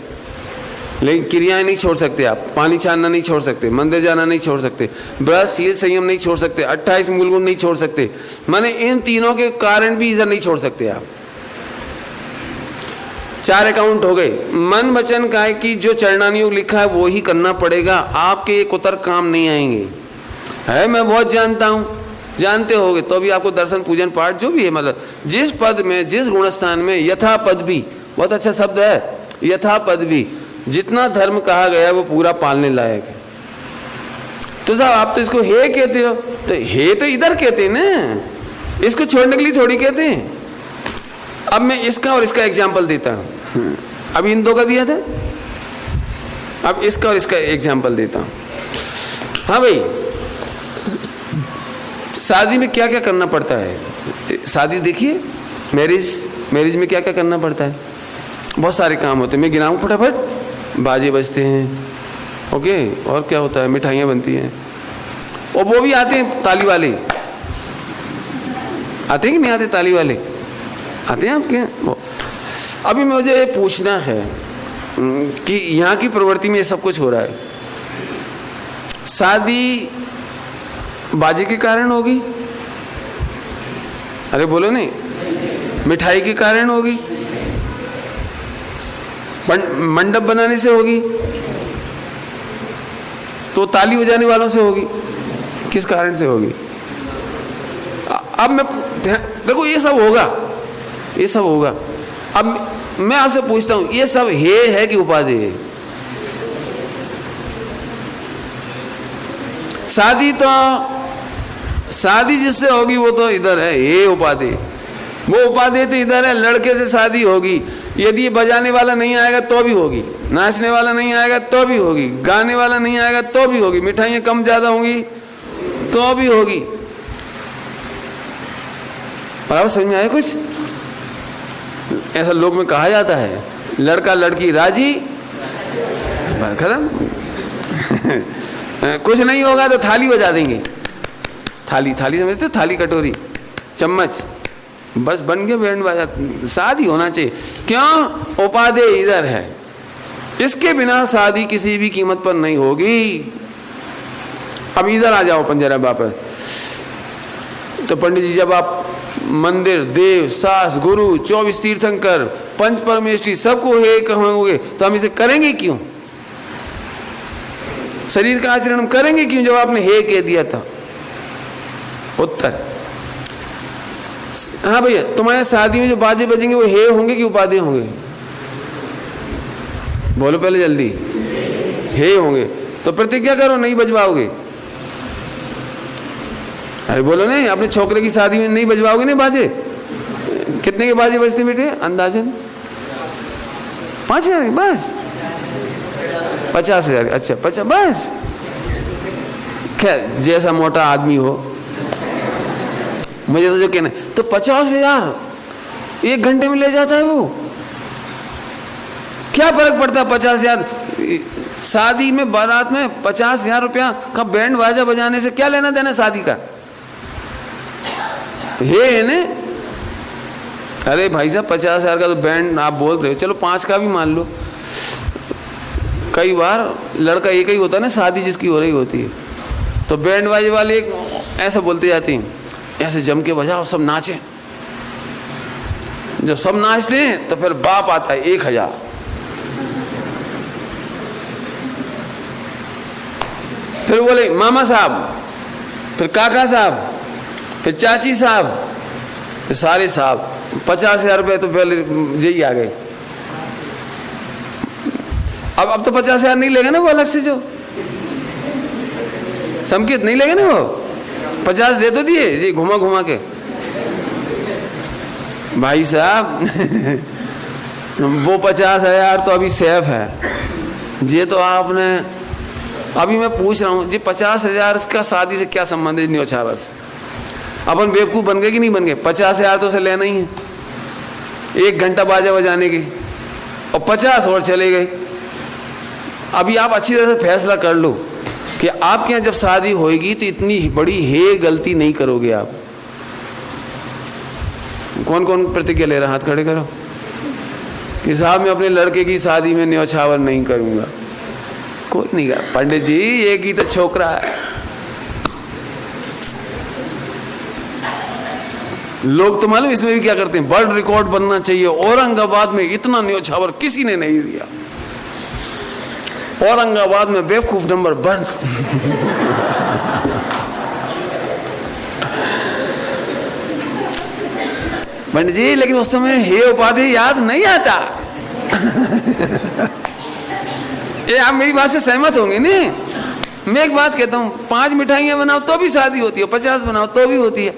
लेकिन क्रियाएं नहीं छोड़ सकते आप। पानी छानना नहीं छोड़ सकते, मंदिर जाना नहीं छोड़ सकते, ब्रश शील संयम नहीं छोड़ सकते, 28 मूल गुण नहीं छोड़ सकते। माने इन तीनों के कारण भी इधर नहीं छोड़ सकते आप। 4 अकाउंट हो गए। मन वचन काया की जो चरणानुयोग लिखा है वो ही करना पड़ेगा, आपके एक उतर काम नहीं आएंगे। है मैं बहुत जानता हूं, जानते होगे तो भी आपको दर्शन पूजन पाठ जो भी है, मतलब जिस पद में जिस गुणस्थान में यथा पद भी, बहुत अच्छा शब्द है यथा पद भी, जितना धर्म कहा गया वो पूरा पालने लायक है। तो साहब आप तो इसको हे कहते हो, तो हे तो इधर कहते हैं ना, इसको छोड़ने के लिए थोड़ी कहते हैं। अब मैं इसका और इसका एग्जाम्पल देता हूं। अब इन दो का दिया था, अब इसका और इसका एग्जाम्पल देता हूं। हाँ भाई, शादी में क्या क्या करना पड़ता है? शादी देखिए, मैरिज में क्या क्या करना पड़ता है? बहुत सारे काम होते हैं, मैं गिनाऊं फटाफट। बाजे बजते हैं, ओके, और क्या होता है? मिठाइयाँ बनती हैं, और वो भी आते हैं ताली वाले। आते हैं कि नहीं आते? ताली वाले आते हैं आपके? अभी मुझे ये पूछना है कि यहाँ की प्रवृत्ति में ये सब कुछ हो रहा है, शादी बाजे के कारण होगी? अरे बोलो नहीं, मिठाई के कारण होगी? मंडप बनाने से होगी? तो ताली बजाने वालों से होगी? किस कारण से होगी? अब मैं देखो, ये सब होगा, ये सब होगा। अब मैं आपसे पूछता हूं, ये सब हे है कि उपाधि है? शादी जिससे होगी वो तो इधर है, हे उपाधि। वो उपाधि तो इधर है, लड़के से शादी होगी, यदि ये बजाने वाला नहीं आएगा तो भी होगी, नाचने वाला नहीं आएगा तो भी होगी, गाने वाला नहीं आएगा तो भी होगी, मिठाइयाँ कम ज्यादा होंगी तो भी होगी। बराबर समझ में आया कुछ? ऐसा लोग में कहा जाता है, लड़का लड़की राजी, खत्म। कुछ नहीं होगा तो थाली बजा देंगे। थाली समझते हो? थाली, कटोरी, चम्मच, बस बन गया बैंड बाजा। शादी होना चाहिए। क्यों? उपादेय इधर है, इसके बिना शादी किसी भी कीमत पर नहीं होगी। अब इधर आ जाओ पंजरा वापस। तो पंडित जी, जब आप मंदिर, देव, सास, गुरु, 24 तीर्थंकर, पंच परमेष्ठी सबको हे कहोगे तो हम इसे करेंगे क्यों? शरीर का आचरण करेंगे क्यों जब आपने हे कह दिया था? उत्तर, हाँ भैया, तुम्हारे शादी में जो बाजे बजेंगे वो हे होंगे कि उपाधि होंगे? बोलो पहले जल्दी। हे होंगे। तो प्रतिज्ञा करो नहीं बजवाओगे। अरे बोलो नहीं, अपने छोकरे की शादी में नहीं बजवाओगे नहीं बाजे? कितने के बाजे बजते बेटे अंदाजन? 5,000 बस? 50,000? अच्छा 50 बस। खैर जैसा मोटा आदमी हो, मुझे तो जो कहना है, तो 50,000 1 घंटे में ले जाता है वो। क्या फर्क पड़ता है 50,000? शादी में बारात में 50,000 रुपया का बैंड बाजा बजाने से क्या लेना देना शादी का? है ने? अरे भाई साहब 50,000 का तो बैंड आप बोल रहे हो, चलो 5 का भी मान लो। कई बार लड़का एक ही होता है ना, शादी जिसकी हो रही होती है, तो बैंड बाजे वाले एक ऐसा बोलते जाते हैं, ऐसे जम के बजाओ, सब नाचे। जब सब नाचते हैं तो फिर बाप आता है 1,000। फिर बोले मामा साहब, फिर काका साहब, फिर चाची साहब, फिर सारे साहब। 50,000 रुपये तो पहले यही आ गए। अब तो 50,000 नहीं लेगा ना वो अलग से, जो संकेत नहीं लेगा ना वो। 50 दे तो दिए जी घुमा घुमा के। भाई साहब वो 50,000 तो अभी सेफ है जी। तो आपने, अभी मैं पूछ रहा हूँ जी 50,000 का शादी से क्या संबंध है? न्योछावर से अपन बेवकूफ बन गए कि नहीं बन गए? 50,000 तो से लेना ही है, 1 घंटा बाजा बजाने की, और 50 और चले गए। अभी आप अच्छी तरह से फैसला कर लो कि आपके यहाँ जब शादी होएगी तो इतनी बड़ी हे गलती नहीं करोगे आप। कौन कौन प्रतिज्ञा ले रहा? हाथ खड़े करो कि साहब मैं अपने लड़के की शादी में न्योछावर नहीं करूंगा। कोई नहीं कहा। पंडित जी एक ही तो छोकरा है। लोग तो मालूम इसमें भी क्या करते हैं, वर्ल्ड रिकॉर्ड बनना चाहिए, औरंगाबाद में इतना न्योछावर किसी ने नहीं दिया, औरंगाबाद में बेवकूफ नंबर 1। पंडित जी लेकिन उस समय हे उपाधि याद नहीं आता। ये आप मेरी बात से सहमत होंगे नहीं? मैं एक बात कहता हूं, 5 मिठाइयां बनाओ तो भी शादी होती है, 50 बनाओ तो भी होती है,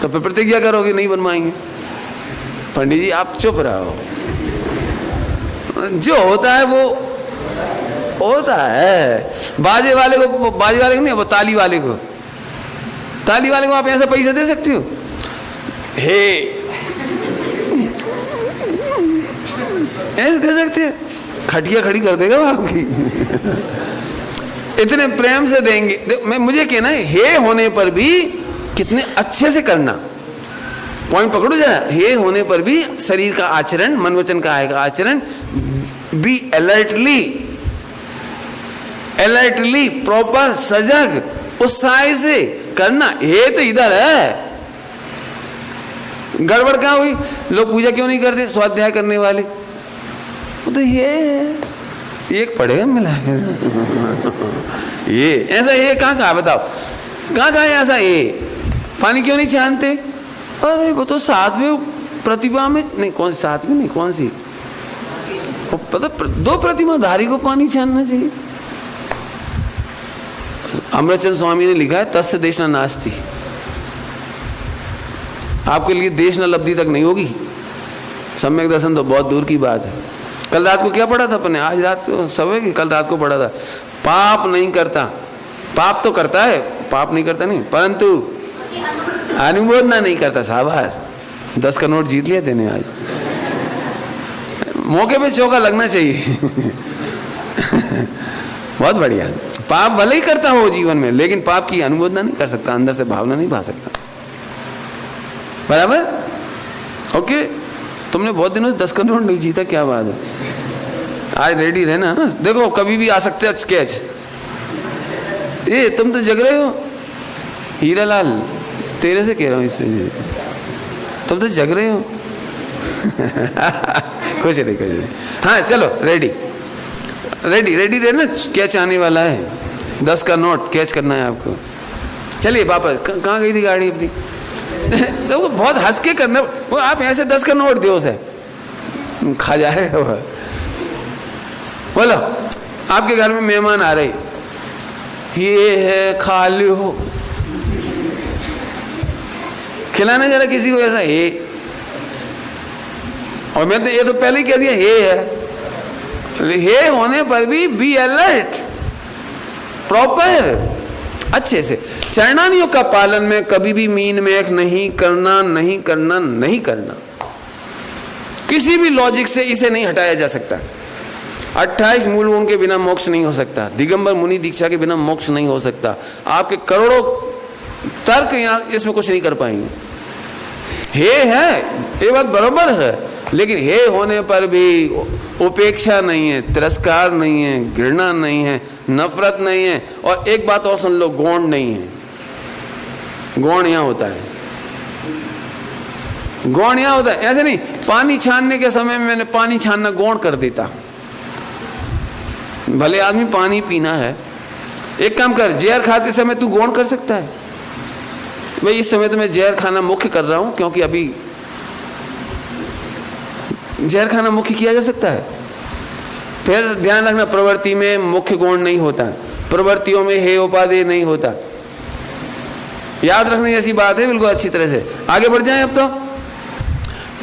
तो फिर प्रतिज्ञा करोगे नहीं बनवाएंगे। पंडित जी आप चुप रहो, जो होता है वो होता है। बाजे वाले को नहीं, वो ताली वाले को आप ऐसा पैसा दे सकते हो? हे ऐसे दे सकते हैं? खटिया खड़ी कर देगा वो आपकी। इतने प्रेम से देंगे। मैं मुझे कहना है हे होने पर भी कितने अच्छे से करना। पॉइंट पकड़ो जरा। हे होने पर भी शरीर का आचरण, मन वचन का आएगा आचरण, बी अलर्टली प्रॉपर, सजग, उत्साह से करना। हे तो इधर है, गड़बड़ क्या हुई? लोग पूजा क्यों नहीं करते? स्वाध्याय करने वाले वो तो ये एक पढ़ेगा मिला है। ये ऐसा ये कहाँ बताओ, कहाँ है ऐसा? ये पानी क्यों नहीं छानते? अरे वो तो 7वें प्रतिभा में नहीं, कौन सी 7वीं नहीं, कौन सी, पता 2 प्रतिमाधारी को पानी छानना चाहिए। अमृतचंद स्वामी ने लिखा है तस्य देशना नास्ति। आपके लिए देश न लब्धि तक नहीं होगी, सम्यक दर्शन तो बहुत दूर की बात है। कल रात को क्या पढ़ा था अपने? आज रात को सब है, कल रात को पढ़ा था, पाप नहीं करता, पाप तो करता है, पाप नहीं करता नहीं, परंतु अनुमोदना नहीं करता। शाबाश, 10 का नोट जीत लिया तेने आज। मौके पे चौका लगना चाहिए। बहुत बढ़िया। पाप भले ही करता हो जीवन में, लेकिन पाप की अनुमोदना नहीं कर सकता, अंदर से भावना नहीं भा सकता। बराबर? ओके। तुमने बहुत दिनों से 10 का नोट नहीं जीता, क्या बात है? आज रेडी रहना। देखो कभी भी आ सकते हैं स्केच। ये तुम तो जग रहे हो हीरालाल, तेरे से कह रहा हूँ, इससे तुम तो जग रहे हो। कुछ नहीं। हाँ चलो रेडी रहना, कैच आने वाला है। 10 का नोट कैच करना है आपको। चलिए वापस, कहाँ गई थी गाड़ी अपनी? तो वो बहुत हंस के करना, वो आप ऐसे 10 का नोट दो उसे, खा जाए। बोलो आपके घर में मेहमान आ रहे, ये है खा लो, खिलाना जरा किसी को ऐसा हे। और मैं तो ये तो पहले ही कह दिया हे है। हे होने पर भी बी अलर्ट, प्रॉपर, अच्छे से। चरणानियों का पालन में कभी भी मीन मेख नहीं करना। किसी भी लॉजिक से इसे नहीं हटाया जा सकता। 28 मूल गुण के बिना मोक्ष नहीं हो सकता। दिगंबर मुनि दीक्षा के बिना मोक्ष नहीं हो सकता। आपके करोड़ों तर्क यहाँ इसमें कुछ नहीं कर पाएंगे। हे है, ये बात बराबर है, लेकिन हे होने पर भी उपेक्षा नहीं है, तिरस्कार नहीं है, घृणा नहीं है, नफरत नहीं है। और एक बात और सुन लो, गौण नहीं है। गौण यहाँ होता है, गौण यहाँ होता है। ऐसे नहीं पानी छानने के समय में मैंने पानी छानना गौण कर देता। भले आदमी पानी पीना है, एक काम कर, जहर खाते समय तू गौण कर सकता है? भाई इस समय तो मैं जहर खाना मुख्य कर रहा हूं, क्योंकि अभी जहर खाना मुख्य किया जा सकता है। फिर ध्यान रखना, प्रवृत्ति में मुख्य गुण नहीं होता, प्रवृत्तियों में हे उपादेय नहीं होता। याद रखने जैसी बात है बिल्कुल अच्छी तरह से। आगे बढ़ जाएं अब तो।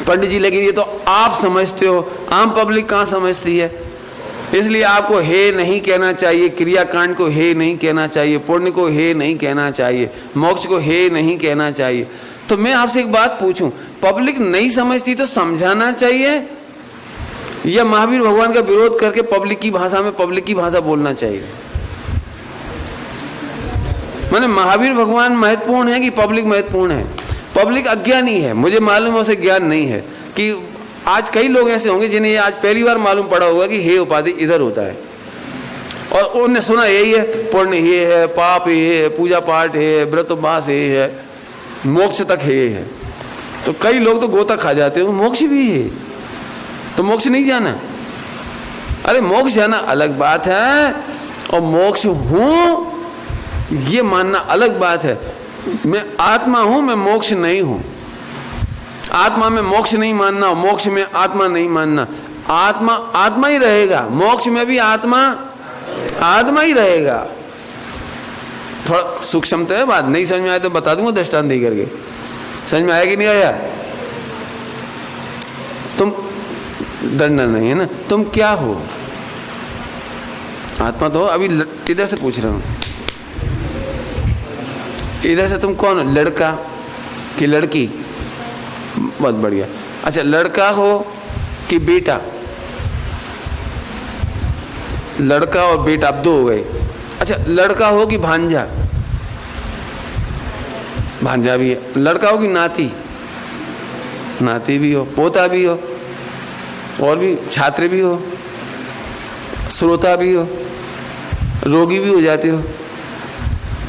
पंडित जी लेकिन ये तो आप समझते हो, आम पब्लिक कहाँ समझती है? इसलिए आपको हे नहीं कहना चाहिए, क्रियाकांड को हे नहीं कहना चाहिए, पुण्य को हे नहीं कहना चाहिए, मोक्ष को हे नहीं कहना चाहिए। तो मैं आपसे एक बात पूछूं, पब्लिक नहीं समझती तो समझाना चाहिए या महावीर भगवान का विरोध करके पब्लिक की भाषा में पब्लिक की भाषा बोलना चाहिए? माने महावीर भगवान महत्वपूर्ण है कि पब्लिक महत्वपूर्ण है? पब्लिक अज्ञानी है, मुझे मालूम है उसे ज्ञान नहीं है। कि आज कई लोग ऐसे होंगे जिन्हें आज पहली बार मालूम पड़ा होगा कि हे उपाधि इधर होता है, और उन्होंने सुना यही है, पुण्य ये है, पाप ये है, पूजा पाठ है, व्रत उपवास ये है, मोक्ष तक है ये है। तो कई लोग तो गोता खा जाते हैं, मोक्ष भी है तो मोक्ष नहीं जाना। अरे मोक्ष जाना अलग बात है और मोक्ष हूं ये मानना अलग बात है। मैं आत्मा हूं, मैं मोक्ष नहीं हूं। आत्मा में मोक्ष नहीं मानना, मोक्ष में आत्मा नहीं मानना। आत्मा आत्मा ही रहेगा, मोक्ष में भी आत्मा आत्मा ही रहेगा। थोड़ा सूक्ष्मता है बात, नहीं समझ में आया तो बता दूंगा दृष्टांत दे करके। समझ में आया कि नहीं आया? तुम डरना नहीं है ना, तुम क्या हो? आत्मा तो अभी इधर से पूछ रहा हूं, इधर से तुम कौन हो? लड़का कि लड़की? बहुत बढ़िया। अच्छा, लड़का हो कि बेटा? लड़का और बेटा अब दो हो गए। अच्छा, लड़का हो कि भांजा? भांजा भी है। लड़का हो कि नाती? नाती भी हो, पोता भी हो, और भी छात्र भी हो, श्रोता भी हो, रोगी भी हो जाते हो।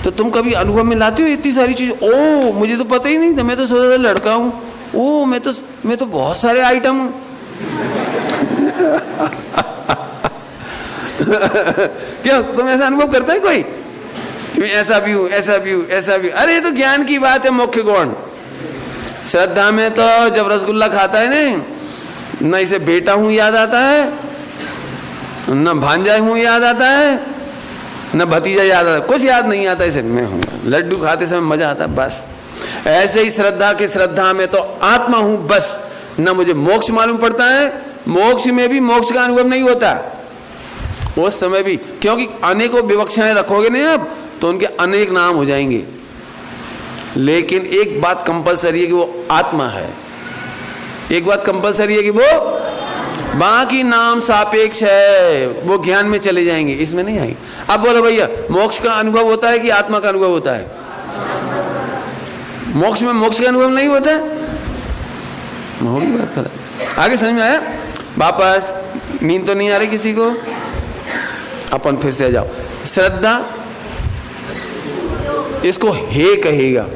तो तुम कभी अनुभव में लाते हो इतनी सारी चीज? ओ मुझे तो पता ही नहीं था, मैं तो सोचा था लड़का हूं। ओ मैं तो बहुत सारे आइटम हूं। क्या तुम ऐसा अनुभव करता है कोई? मैं ऐसा भी हूं, ऐसा भी हूं, ऐसा भी। अरे ये तो ज्ञान की बात है, मुख्य गुण। श्रद्धा में तो जब रसगुल्ला खाता है ना इसे बेटा हूं याद आता है, न भांजा हूं याद आता है, न भतीजा याद आता है, कुछ याद नहीं आता। इसे मैं हूं। लड्डू खाते समय मजा आता है बस। ऐसे ही श्रद्धा के श्रद्धा में तो आत्मा हूं बस, न मुझे मोक्ष मालूम पड़ता है। मोक्ष में भी मोक्ष का अनुभव नहीं होता उस समय भी, क्योंकि अनेकों विवक्षाएं रखोगे नहीं आप तो उनके अनेक नाम हो जाएंगे। लेकिन एक बात कंपलसरी है कि वो आत्मा है। एक बात कंपलसरी है कि वो, बाकी नाम सापेक्ष है, वो ज्ञान में चले जाएंगे, इसमें नहीं आएंगे। अब बोलो भैया, मोक्ष का अनुभव होता है कि आत्मा का अनुभव होता है? मोक्ष में मोक्ष का अनुभव नहीं होता है। होगी बात खराब। आगे समझ में आया? वापस नींद तो नहीं आ रही किसी को? अपन फिर से जाओ। श्रद्धा इसको हे कहेगा,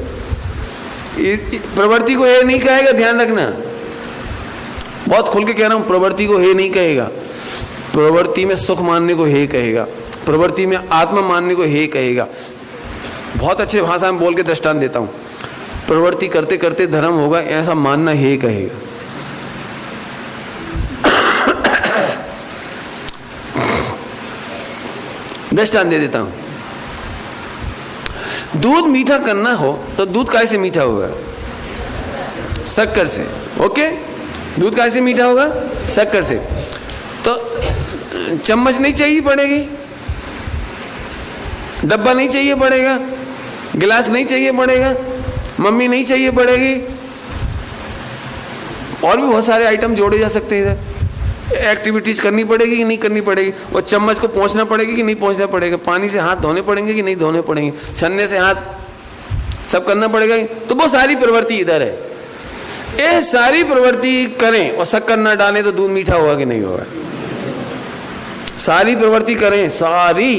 प्रवृत्ति को हे नहीं कहेगा, ध्यान रखना। बहुत खुल के कह रहा हूं, प्रवृत्ति को हे नहीं कहेगा। प्रवृत्ति में सुख मानने को हे कहेगा, प्रवृत्ति में आत्मा मानने को हे कहेगा। बहुत अच्छे भाषा में बोल के दृष्टांत देता हूं। प्रवृत्ति करते करते धर्म होगा ऐसा मानना हे कहेगा। दृष्टांत दे देता हूं। दूध मीठा करना हो तो दूध कैसे मीठा होगा? शक्कर से। ओके, दूध कैसे मीठा होगा? शक्कर से। तो चम्मच नहीं चाहिए पड़ेगी, डब्बा नहीं चाहिए पड़ेगा, गिलास नहीं चाहिए पड़ेगा, मम्मी नहीं चाहिए पड़ेगी, और भी बहुत सारे आइटम जोड़े जा सकते हैं। इधर एक्टिविटीज करनी पड़ेगी कि नहीं करनी पड़ेगी? और चम्मच को पहुंचना पड़ेगी कि नहीं पहुंचना पड़ेगा? पानी से हाथ धोने पड़ेंगे कि नहीं धोने पड़ेंगे? छन्ने से हाथ सब करना पड़ेगा। तो वो सारी प्रवृत्ति इधर है। ये सारी प्रवृत्ति करें और शक्कर ना डालें तो दूध मीठा होगा कि नहीं होगा? सारी प्रवृत्ति करें सारी,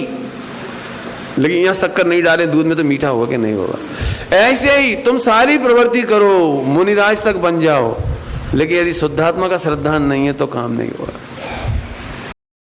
लेकिन यहां शक्कर नहीं डाले दूध में तो मीठा होगा कि नहीं होगा? ऐसे ही तुम सारी प्रवृत्ति करो, मुनिराज तक बन जाओ, लेकिन यदि शुद्धात्मा का श्रद्धा नहीं है तो काम नहीं होगा।